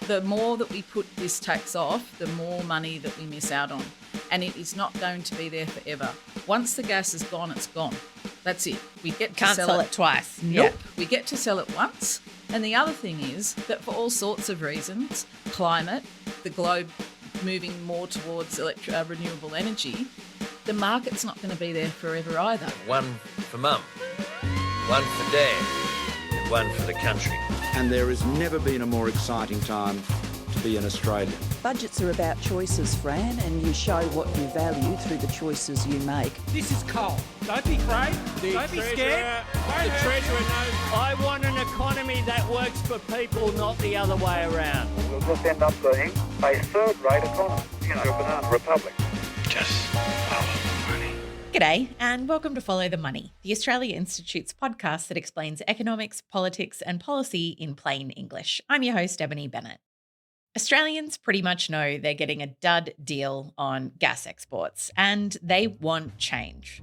The more that we put this tax off, the more money that we miss out on. And it is not going to be there forever. Once the gas is gone, it's gone. That's it. We get to Can't sell it twice. Nope. Yeah. We get to sell it once. And the other thing is that for all sorts of reasons, climate, the globe moving more towards renewable energy, the market's not going to be there forever either. One for Mum, one for Dad, and one for the country. And there has never been a more exciting time to be an Australian. Budgets are about choices, Fran, and you show what you value through the choices you make. This is coal. Don't be afraid. Don't be scared. The Treasurer knows. I want an economy that works for people, not the other way around. We'll just end up being a third-rate economy, a banana republic. Just follow the money. G'day and welcome to Follow the Money, the Australia Institute's podcast that explains economics, politics and policy in plain English. I'm your host, Ebony Bennett. Australians pretty much know they're getting a dud deal on gas exports and they want change.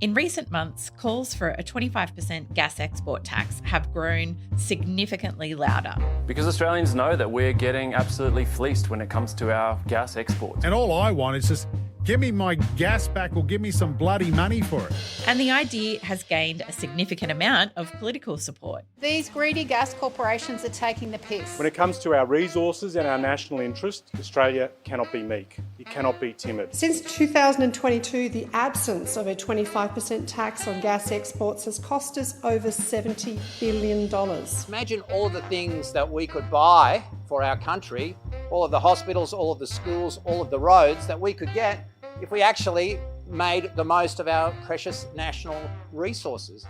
In recent months, calls for a 25% gas export tax have grown significantly louder. Because Australians know that we're getting absolutely fleeced when it comes to our gas exports. And all I want is just give me my gas back or give me some bloody money for it. And the idea has gained a significant amount of political support. These greedy gas corporations are taking the piss. When it comes to our resources and our national interest, Australia cannot be meek. It cannot be timid. Since 2022, the absence of a 25% tax on gas exports has cost us over $70 billion. Imagine all the things that we could buy for our country, all of the hospitals, all of the schools, all of the roads that we could get if we actually made the most of our precious national resources.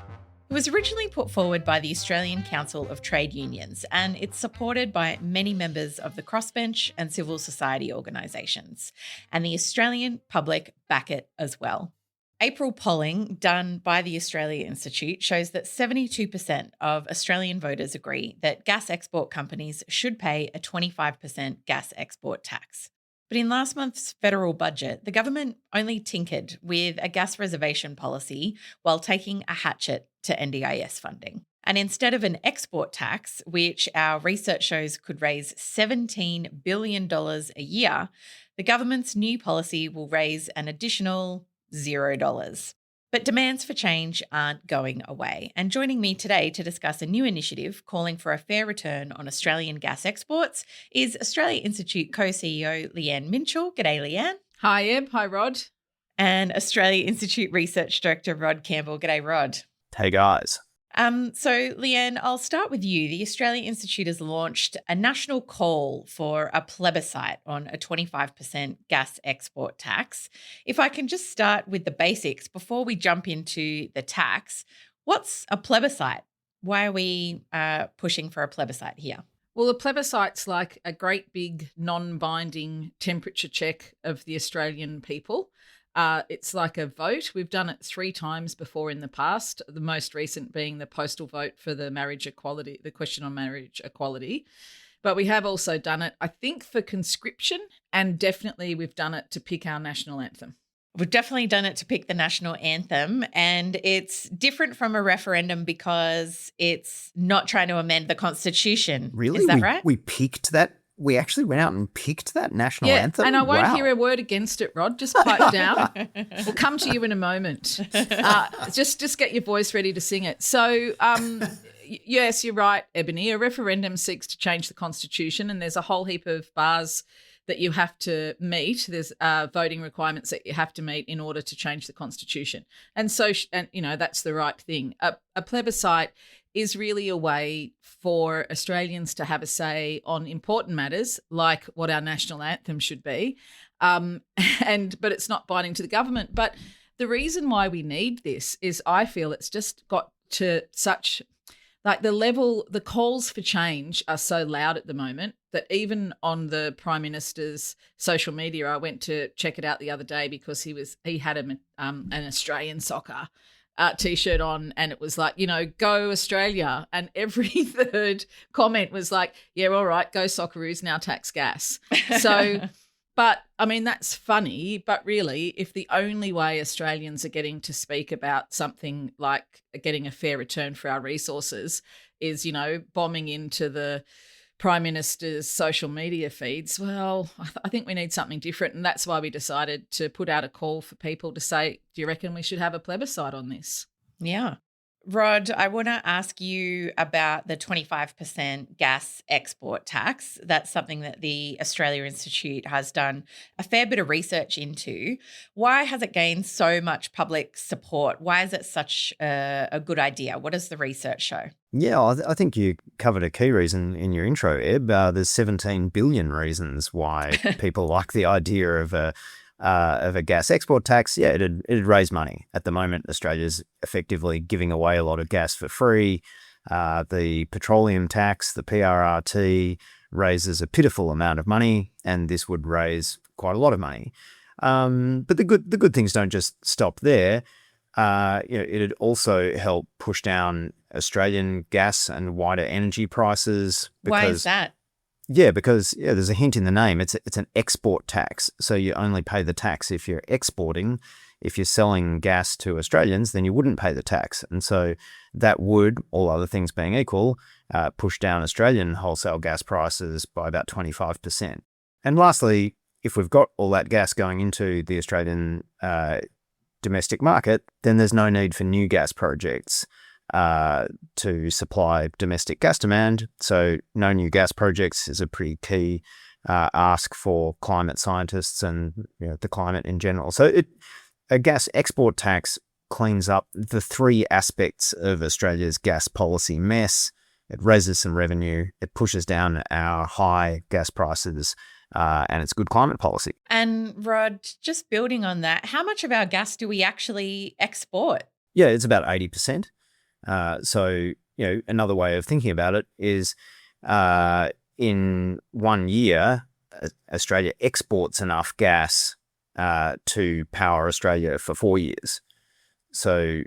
It was originally put forward by the Australian Council of Trade Unions, and it's supported by many members of the crossbench and civil society organisations. And the Australian public back it as well. April polling done by the Australia Institute shows that 72% of Australian voters agree that gas export companies should pay a 25% gas export tax. But in last month's federal budget, the government only tinkered with a gas reservation policy while taking a hatchet to NDIS funding. And instead of an export tax, which our research shows could raise $17 billion a year, the government's new policy will raise an additional $0. But demands for change aren't going away. And joining me today to discuss a new initiative calling for a fair return on Australian gas exports is Australia Institute co-CEO Leanne Minshull. G'day, Leanne. Hi, Eb. Hi, Rod. And Australia Institute Research Director Rod Campbell. G'day, Rod. Hey, guys. So, Leanne, I'll start with you. The Australia Institute has launched a national call for a plebiscite on a 25% gas export tax. If I can just start with the basics before we jump into the tax, what's a plebiscite? Why are we pushing for a plebiscite here? Well, a plebiscite's like a great big non-binding temperature check of the Australian people. It's like a vote. We've done it 3 times before in the past, the most recent being the postal vote for the marriage equality, the question on marriage equality. But we have also done it, I think, for conscription, and definitely we've done it to pick our national anthem. We've definitely done it to pick the national anthem, and it's different from a referendum because it's not trying to amend the Constitution. Really? Is that right? We picked that? We actually went out and picked that national anthem? And I won't hear a word against it, Rod. Just pipe down. We'll come to you in a moment. Just get your voice ready to sing it. So, yes, you're right, Ebony. A referendum seeks to change the Constitution, and there's a whole heap of bars that you have to meet. There's voting requirements that you have to meet in order to change the Constitution. And so, that's the right thing. A plebiscite is really a way for Australians to have a say on important matters like what our national anthem should be, but it's not binding to the government. But the reason why we need this is I feel it's just got to such like the calls for change are so loud at the moment that even on the Prime Minister's social media, I went to check it out the other day because he had an Australian soccer T-shirt on, and it was like, go Australia. And every third comment was like, yeah, all right, go Socceroos, now tax gas. So, but I mean, that's funny. But really, if the only way Australians are getting to speak about something like getting a fair return for our resources is, bombing into the Prime Minister's social media feeds, well, I think we need something different. And that's why we decided to put out a call for people to say, do you reckon we should have a plebiscite on this? Yeah. Rod, I want to ask you about the 25% gas export tax. That's something that the Australia Institute has done a fair bit of research into. Why has it gained so much public support? Why is it such a good idea? What does the research show? Yeah, I think you covered a key reason in your intro, Eb. There's 17 billion reasons why people like the idea of a gas export tax. Yeah, it'd raise money. At the moment, Australia's effectively giving away a lot of gas for free. The petroleum tax, the PRRT, raises a pitiful amount of money, and this would raise quite a lot of money. But the good things don't just stop there. It'd also help push down Australian gas and wider energy prices. Why is that? Yeah, because there's a hint in the name. It's an export tax. So you only pay the tax if you're exporting. If you're selling gas to Australians, then you wouldn't pay the tax. And so that would, all other things being equal, push down Australian wholesale gas prices by about 25%. And lastly, if we've got all that gas going into the Australian domestic market, then there's no need for new gas projects to supply domestic gas demand. So no new gas projects is a pretty key ask for climate scientists and the climate in general. So a gas export tax cleans up the three aspects of Australia's gas policy mess. It raises some revenue, it pushes down our high gas prices, and it's good climate policy. And Rod, just building on that, how much of our gas do we actually export? Yeah, it's about 80%. So, another way of thinking about it is in 1 year, Australia exports enough gas to power Australia for 4 years. So,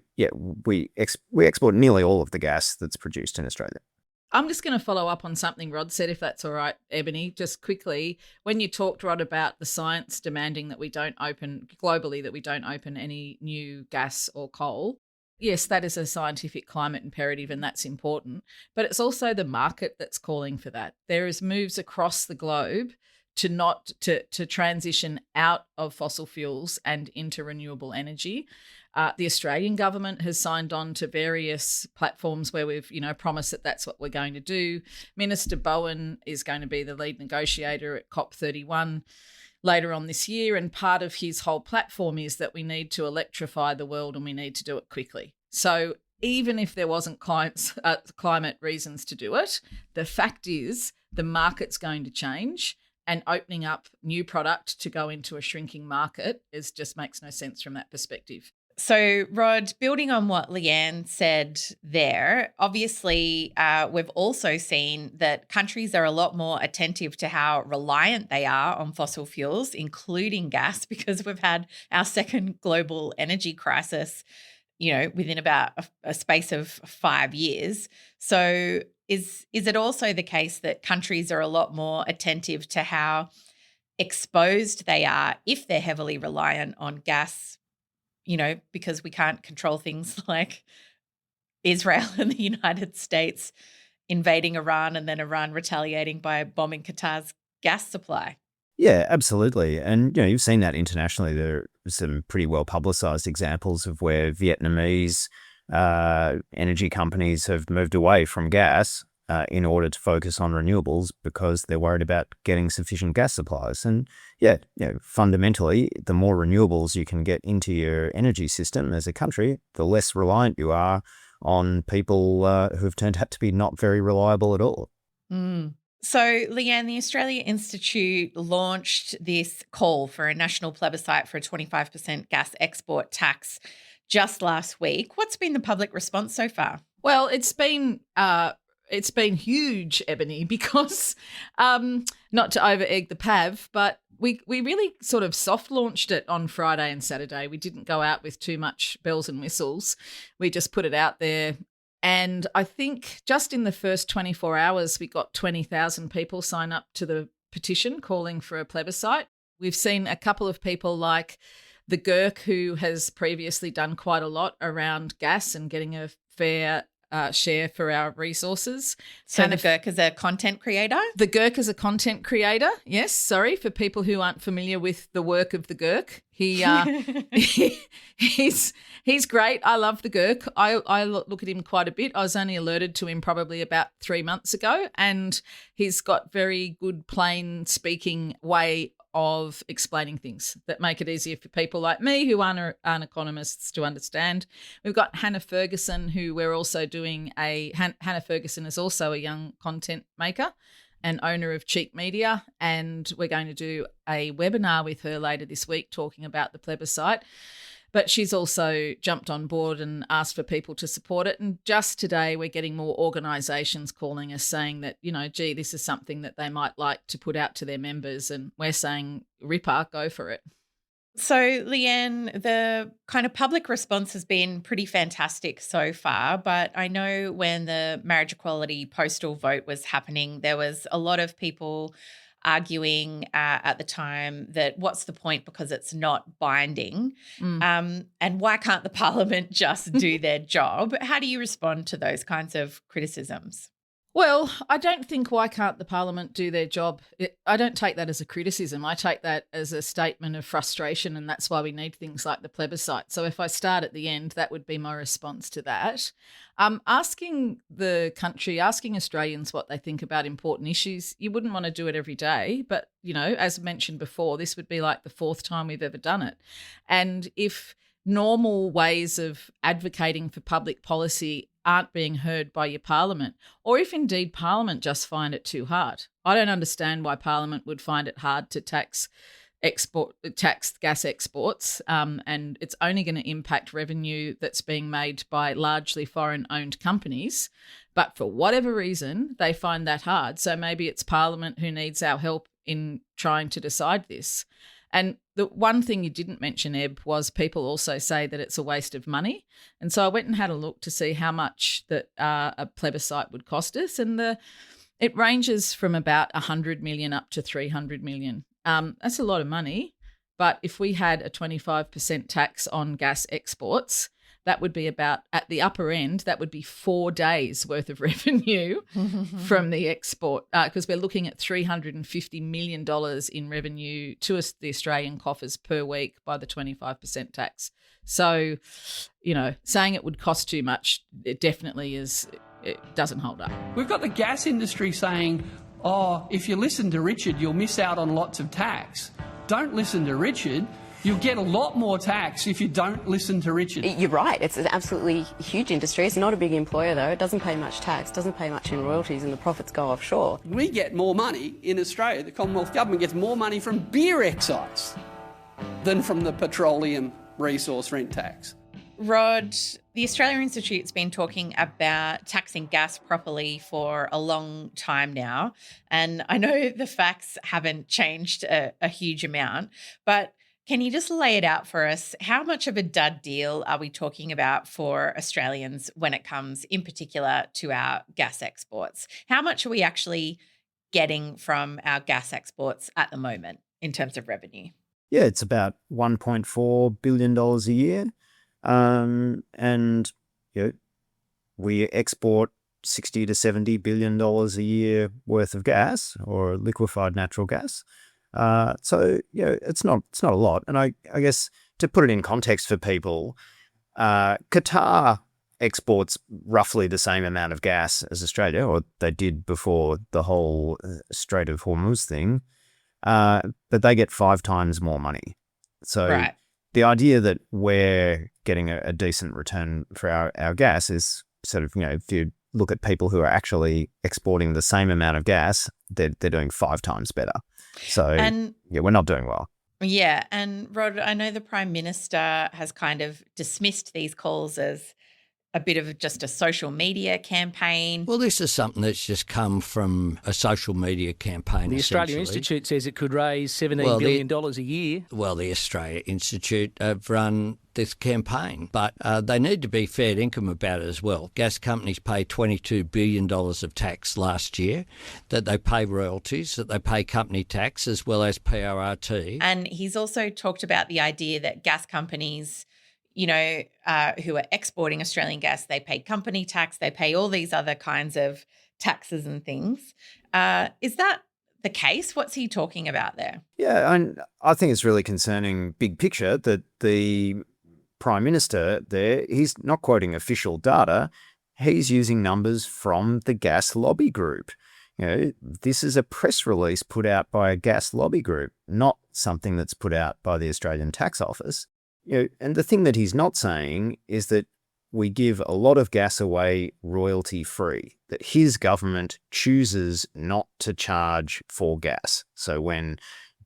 we export nearly all of the gas that's produced in Australia. I'm just going to follow up on something Rod said, if that's all right, Ebony, just quickly. When you talked, Rod, about the science demanding that we don't open any new gas or coal, yes, that is a scientific climate imperative, and that's important. But it's also the market that's calling for that. There is moves across the globe to transition out of fossil fuels and into renewable energy. The Australian government has signed on to various platforms where we've, promised that that's what we're going to do. Minister Bowen is going to be the lead negotiator at COP31 later on this year, and part of his whole platform is that we need to electrify the world and we need to do it quickly. So even if there wasn't climate reasons to do it, the fact is the market's going to change, and opening up new product to go into a shrinking market just makes no sense from that perspective. So, Rod, building on what Leanne said there, obviously we've also seen that countries are a lot more attentive to how reliant they are on fossil fuels, including gas, because we've had our second global energy crisis, within about a space of 5 years. So is it also the case that countries are a lot more attentive to how exposed they are if they're heavily reliant on gas, because we can't control things like Israel and the United States invading Iran and then Iran retaliating by bombing Qatar's gas supply? Yeah, absolutely. And, you've seen that internationally. There are some pretty well publicized examples of where Vietnamese energy companies have moved away from gas in order to focus on renewables because they're worried about getting sufficient gas supplies. And fundamentally, the more renewables you can get into your energy system as a country, the less reliant you are on people who've turned out to be not very reliable at all. Mm. So, Leanne, the Australia Institute launched this call for a national plebiscite for a 25% gas export tax just last week. What's been the public response so far? Well, it's been huge, Ebony, because not to over-egg the PAV, but we really sort of soft launched it on Friday and Saturday. We didn't go out with too much bells and whistles. We just put it out there. And I think just in the first 24 hours, we got 20,000 people sign up to the petition calling for a plebiscite. We've seen a couple of people like the GERC, who has previously done quite a lot around gas and getting a fair share for our resources. So the Girk is a content creator? The Girk is a content creator, yes. Sorry, for people who aren't familiar with the work of the Girk. He's great. I love the Girk. I look at him quite a bit. I was only alerted to him probably about 3 months ago, and he's got very good plain speaking way of explaining things that make it easier for people like me who aren't economists to understand. We've got Hannah Ferguson, who we're also doing Hannah Ferguson is also a young content maker and owner of Cheek Media, and we're going to do a webinar with her later this week talking about the plebiscite. But she's also jumped on board and asked for people to support it. And just today we're getting more organisations calling us saying that, gee, this is something that they might like to put out to their members. And we're saying, Ripper, go for it. So, Leanne, the kind of public response has been pretty fantastic so far, but I know when the marriage equality postal vote was happening, there was a lot of people arguing at the time that what's the point because it's not binding, and why can't the parliament just do their job? How do you respond to those kinds of criticisms? Well, I don't think why can't the parliament do their job. I don't take that as a criticism. I take that as a statement of frustration, and that's why we need things like the plebiscite. So if I start at the end, that would be my response to that. Asking the country, asking Australians what they think about important issues, you wouldn't want to do it every day. But, as mentioned before, this would be like the 4th time we've ever done it. And if normal ways of advocating for public policy aren't being heard by your parliament, or if indeed parliament just find it too hard. I don't understand why parliament would find it hard to tax gas exports, and it's only going to impact revenue that's being made by largely foreign-owned companies. But for whatever reason, they find that hard. So maybe it's parliament who needs our help in trying to decide this. And the one thing you didn't mention, Eb, was people also say that it's a waste of money. And so I went and had a look to see how much that a plebiscite would cost us. And it ranges from about 100 million up to 300 million. That's a lot of money. But if we had a 25% tax on gas exports, that would be about, at the upper end, that would be 4 days worth of revenue from the export, because we're looking at $350 million in revenue to us, the Australian coffers per week by the 25% tax. So, saying it would cost too much, it definitely is, it doesn't hold up. We've got the gas industry saying, if you listen to Richard, you'll miss out on lots of tax. Don't listen to Richard. You'll get a lot more tax if you don't listen to Richard. You're right. It's an absolutely huge industry. It's not a big employer, though. It doesn't pay much tax, doesn't pay much in royalties, and the profits go offshore. We get more money in Australia. The Commonwealth Government gets more money from beer excise than from the petroleum resource rent tax. Rod, the Australia Institute's been talking about taxing gas properly for a long time now, and I know the facts haven't changed a huge amount, but can you just lay it out for us? How much of a dud deal are we talking about for Australians when it comes in particular to our gas exports? How much are we actually getting from our gas exports at the moment in terms of revenue? Yeah, it's about $1.4 billion a year. And we export $60 to $70 billion a year worth of gas or liquefied natural gas. So it's not a lot. And I guess to put it in context for people, Qatar exports roughly the same amount of gas as Australia, or they did before the whole Strait of Hormuz thing, but they get 5 times more money. So right. The idea that we're getting a decent return for our gas is sort of, if you look at people who are actually exporting the same amount of gas, they're doing 5 times better. So, we're not doing well. Yeah. And Rod, I know the Prime Minister has kind of dismissed these calls as a bit of just a social media campaign. Well, this is something that's just come from a social media campaign. The Australia Institute says it could raise $17 billion a year. Well, the Australia Institute have run this campaign, but they need to be fair income about it as well. Gas companies pay $22 billion of tax last year, that they pay royalties, that they pay company tax as well as PRRT. And he's also talked about the idea that gas companies who are exporting Australian gas, they pay company tax, they pay all these other kinds of taxes and things. Is that the case? What's he talking about there? Yeah, and I think it's really concerning, big picture, that the Prime Minister there, he's not quoting official data. He's using numbers from the gas lobby group. This is a press release put out by a gas lobby group, not something that's put out by the Australian Tax Office. And the thing that he's not saying is that we give a lot of gas away royalty-free, that his government chooses not to charge for gas. So when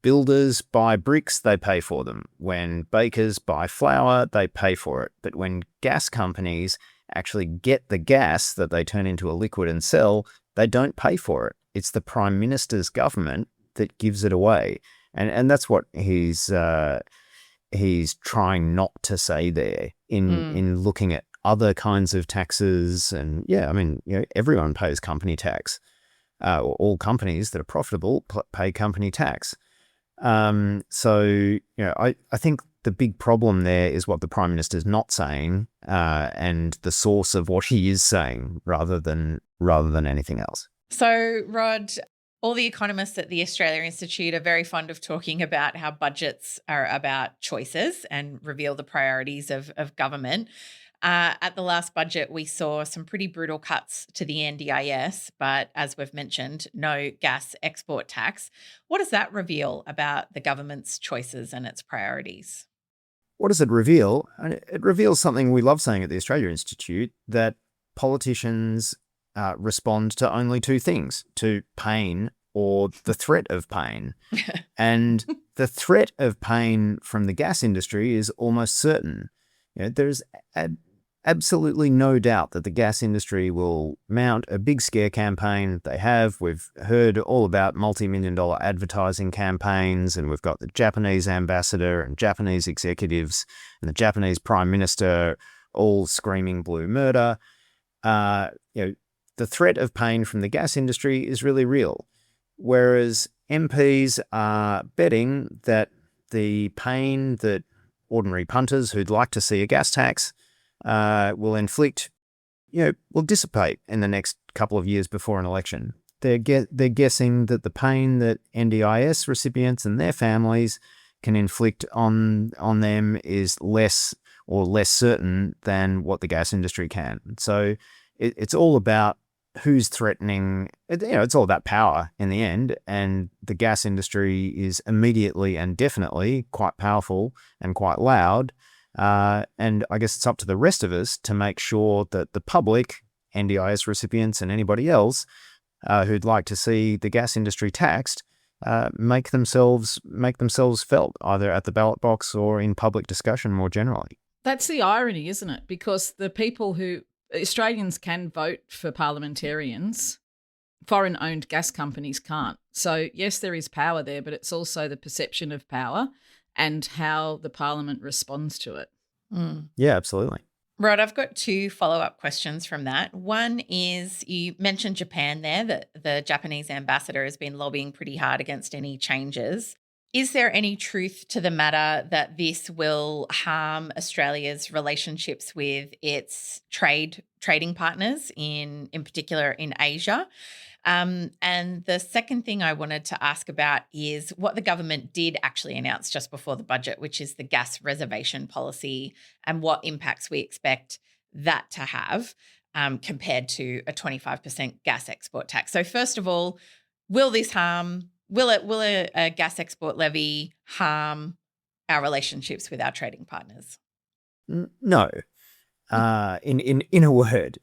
builders buy bricks, they pay for them. When bakers buy flour, they pay for it. But when gas companies actually get the gas that they turn into a liquid and sell, they don't pay for it. It's the Prime Minister's government that gives it away. And that's what he's trying not to say there in looking at other kinds of taxes. And everyone pays company tax. All companies that are profitable pay company tax. I think the big problem there is what the Prime Minister's not saying, and the source of what he is saying, rather than anything else. So, Rod, all the economists at the Australia Institute are very fond of talking about how budgets are about choices and reveal the priorities of government. At the last budget, we saw some pretty brutal cuts to the NDIS, but as we've mentioned, no gas export tax. What does that reveal about the government's choices and its priorities? What does it reveal? It reveals something we love saying at the Australia Institute, that politicians respond to only two things, to pain or the threat of pain. And the threat of pain from the gas industry is almost certain. There's absolutely no doubt that the gas industry will mount a big scare campaign. They have. We've heard all about multi-million-dollar advertising campaigns, and we've got the Japanese ambassador and Japanese executives and the Japanese prime minister all screaming blue murder. The threat of pain from the gas industry is really real, whereas MPs are betting that the pain that ordinary punters who'd like to see a gas tax will inflict, will dissipate in the next couple of years before an election. They're guessing that the pain that NDIS recipients and their families can inflict on them is less certain than what the gas industry can. So it's all about who's threatening. It's all about power in the end, and the gas industry is immediately and definitely quite powerful and quite loud. And I guess it's up to the rest of us to make sure that the public, NDIS recipients and anybody else who'd like to see the gas industry taxed, make themselves felt, either at the ballot box or in public discussion more generally. That's the irony, isn't it? Because Australians can vote for parliamentarians, foreign-owned gas companies can't. So yes, there is power there, but it's also the perception of power and how the parliament responds to it. Yeah, absolutely. Rod, I've got two follow-up questions from that. One is, you mentioned Japan there, that the Japanese ambassador has been lobbying pretty hard against any changes. Is there any truth to the matter that this will harm Australia's relationships with its trading partners, in particular in Asia? And the second thing I wanted to ask about is what the government did actually announce just before the budget, which is the gas reservation policy, and what impacts we expect that to have compared to a 25% gas export tax. So first of all, will a gas export levy harm our relationships with our trading partners? No. In a word,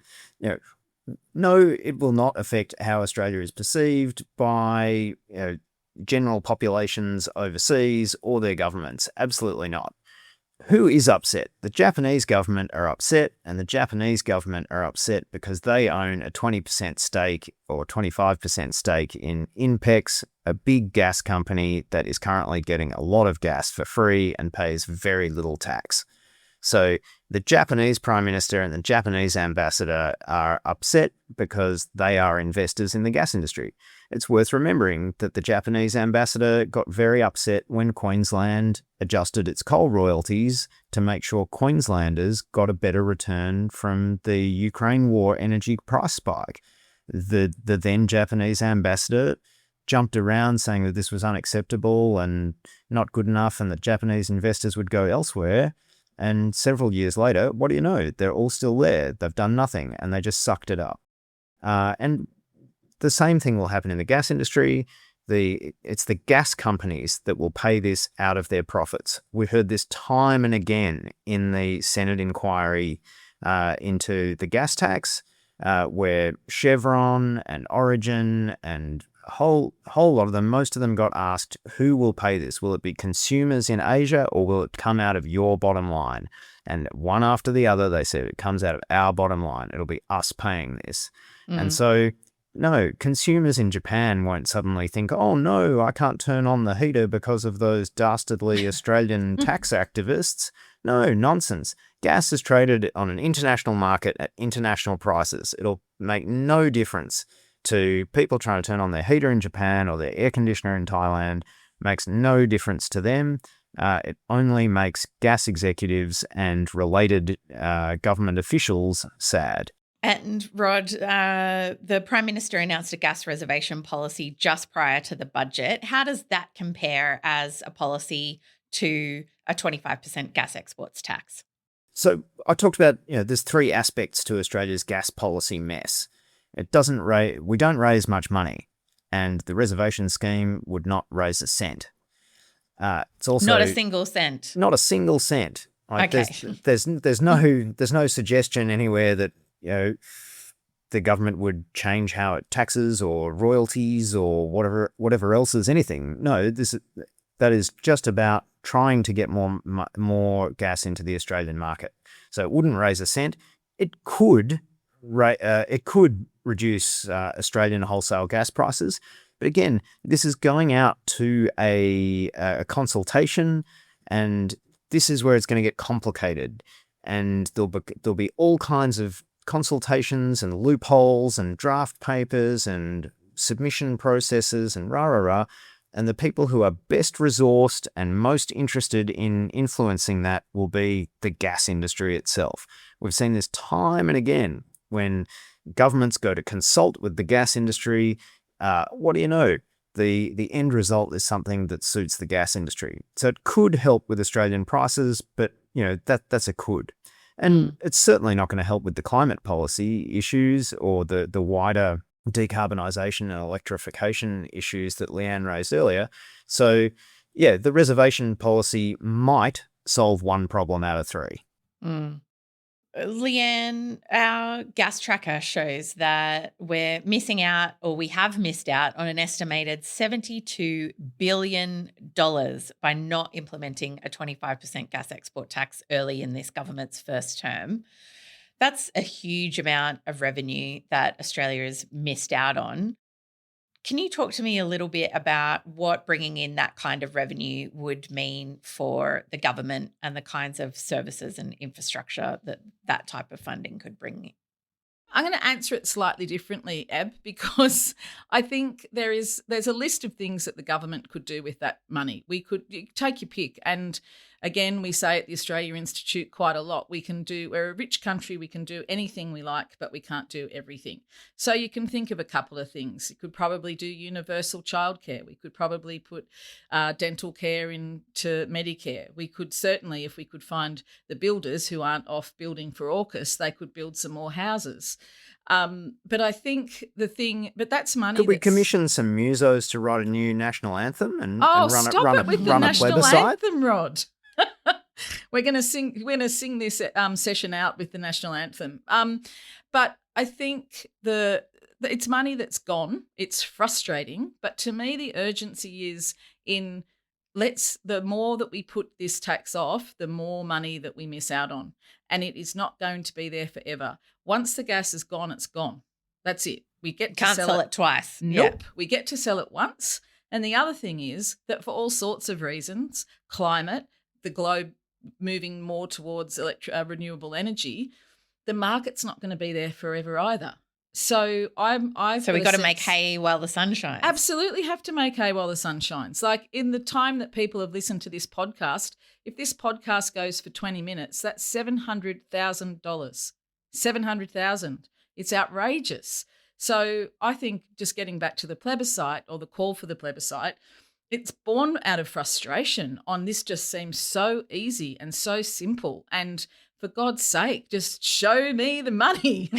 no, it will not affect how Australia is perceived by general populations overseas or their governments. Absolutely not. Who is upset? The Japanese government are upset, and the Japanese government are upset because they own a 20% stake or 25% stake in INPEX, a big gas company that is currently getting a lot of gas for free and pays very little tax. So the Japanese Prime Minister and the Japanese Ambassador are upset because they are investors in the gas industry. It's worth remembering that the Japanese Ambassador got very upset when Queensland adjusted its coal royalties to make sure Queenslanders got a better return from the Ukraine war energy price spike. The then Japanese Ambassador jumped around saying that this was unacceptable and not good enough and that Japanese investors would go elsewhere. And several years later, what do you know? They're all still there. They've done nothing and they just sucked it up. And the same thing will happen in the gas industry. It's the gas companies that will pay this out of their profits. We heard this time and again in the Senate inquiry into the gas tax, where Chevron and Origin and a whole lot of them, most of them got asked, who will pay this? Will it be consumers in Asia or will it come out of your bottom line? And one after the other, they said it comes out of our bottom line. It'll be us paying this. And so, no, consumers in Japan won't suddenly think, oh no, I can't turn on the heater because of those dastardly Australian tax activists. No, nonsense. Gas is traded on an international market at international prices. It'll make no difference to people trying to turn on their heater in Japan or their air conditioner in Thailand. Makes no difference to them. It only makes gas executives and related government officials sad. And Rod, the Prime Minister announced a gas reservation policy just prior to the budget. How does that compare as a policy to a 25% gas exports tax? So I talked about, there's three aspects to Australia's gas policy mess. We don't raise much money, and the reservation scheme would not raise a cent. It's also not a single cent. Not a single cent. Okay. There's no suggestion anywhere that the government would change how it taxes or royalties or whatever else is anything. No, that is just about trying to get more gas into the Australian market. So it wouldn't raise a cent. It could reduce Australian wholesale gas prices. But again, this is going out to a consultation, and this is where it's going to get complicated. And there'll be all kinds of consultations and loopholes and draft papers and submission processes and rah. And the people who are best resourced and most interested in influencing that will be the gas industry itself. We've seen this time and again when governments go to consult with the gas industry. What do you know? The end result is something that suits the gas industry. So it could help with Australian prices, but that's a could. And it's certainly not going to help with the climate policy issues or the wider decarbonisation and electrification issues that Leanne raised earlier. So, yeah, the reservation policy might solve one problem out of three. Leanne, our gas tracker shows that we're missing out, or we have missed out, on an estimated $72 billion by not implementing a 25% gas export tax early in this government's first term. That's a huge amount of revenue that Australia has missed out on. Can you talk to me a little bit about what bringing in that kind of revenue would mean for the government and the kinds of services and infrastructure that type of funding could bring in? I'm going to answer it slightly differently, Ab, because I think there's a list of things that the government could do with that money. You take your pick. And again, we say at the Australia Institute quite a lot, we're a rich country, we can do anything we like, but we can't do everything. So you can think of a couple of things. You could probably do universal childcare. We could probably put dental care into Medicare. We could certainly, if we could find the builders who aren't off building for AUKUS, they could build some more houses. But I think but that's money. Could we commission some musos to write a new national anthem and run a national plebiscite? Anthem, Rod. We're going to sing this session out with the national anthem. But I think it's money that's gone. It's frustrating, but to me the urgency is the more that we put this tax off, the more money that we miss out on. And it is not going to be there forever. Once the gas is gone, it's gone. That's it. We can't sell it twice. Nope. Yeah. We get to sell it once. And the other thing is that for all sorts of reasons, climate, the globe moving more towards renewable energy, the market's not going to be there forever either. So So we got to make hay while the sun shines. Absolutely have to make hay while the sun shines. Like in the time that people have listened to this podcast, if this podcast goes for 20 minutes, that's $700,000. 700,000. It's outrageous. So I think just getting back to the plebiscite or the call for the plebiscite, it's born out of frustration on this just seems so easy and so simple. And for God's sake, just show me the money.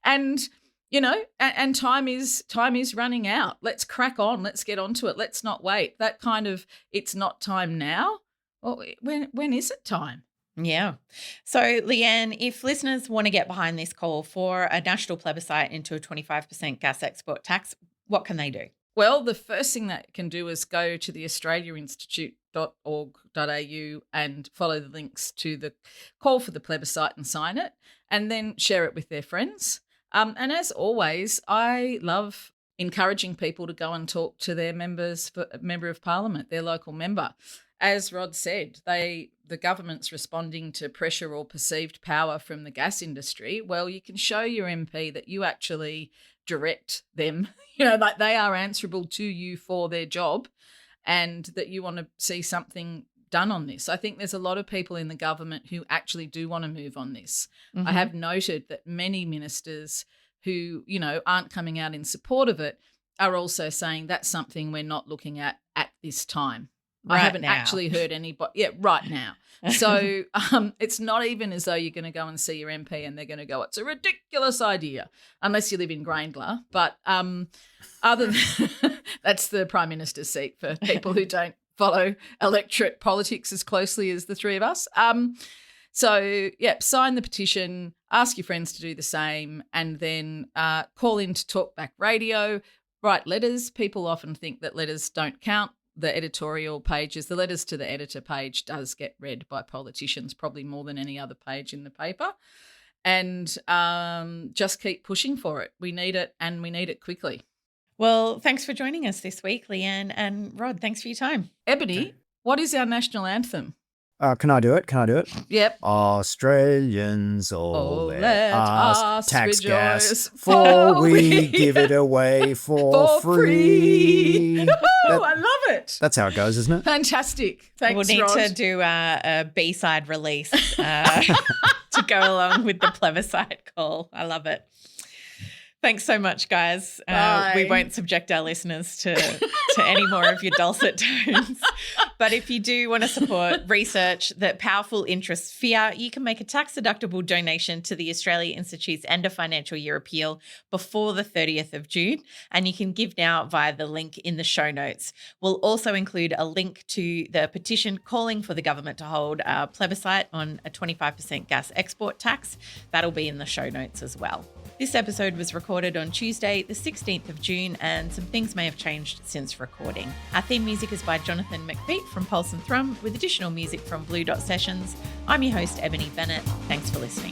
and you know, and time is running out. Let's crack on. Let's get onto it. Let's not wait. That kind of it's not time now. Well, when is it time? Yeah. So, Leanne, if listeners want to get behind this call for a national plebiscite into a 25% gas export tax, what can they do? Well, the first thing that can do is go to the australiainstitute.org.au and follow the links to the call for the plebiscite and sign it, and then share it with their friends. And as always, I love encouraging people to go and talk to their member of parliament, their local member. As Rod said, the government's responding to pressure or perceived power from the gas industry. Well, you can show your MP that you actually direct them, like they are answerable to you for their job and that you want to see something done on this. I think there's a lot of people in the government who actually do want to move on this. Mm-hmm. I have noted that many ministers who, aren't coming out in support of it are also saying that's something we're not looking at this time. I haven't actually heard anybody. Yeah, right now. So it's not even as though you're going to go and see your MP and they're going to go, it's a ridiculous idea, unless you live in Grangler. But other than that's the Prime Minister's seat for people who don't follow electorate politics as closely as the three of us. So, sign the petition, ask your friends to do the same, and then call in to Talkback Radio, write letters. People often think that letters don't count. The editorial pages, the letters to the editor page does get read by politicians probably more than any other page in the paper. And just keep pushing for it. We need it and we need it quickly. Well, thanks for joining us this week, Leanne, and Rod, thanks for your time. Ebony, what is our national anthem? Can I do it? Yep. Australians all let us tax rejoice, gas, for we give it away for free. I love it. That's how it goes, isn't it? Fantastic. Thanks, We'll need Rod. to do a B-side release to go along with the plebiscite call. I love it. Thanks so much, guys. We won't subject our listeners to any more of your dulcet tones. But if you do want to support research that powerful interests fear, you can make a tax-deductible donation to the Australia Institute's End of Financial Year Appeal before the 30th of June, and you can give now via the link in the show notes. We'll also include a link to the petition calling for the government to hold a plebiscite on a 25% gas export tax. That'll be in the show notes as well. This episode was recorded on Tuesday, the 16th of June, and some things may have changed since recording. Our theme music is by Jonathan McPeak from Pulse and Thrum, with additional music from Blue Dot Sessions. I'm your host, Ebony Bennett. Thanks for listening.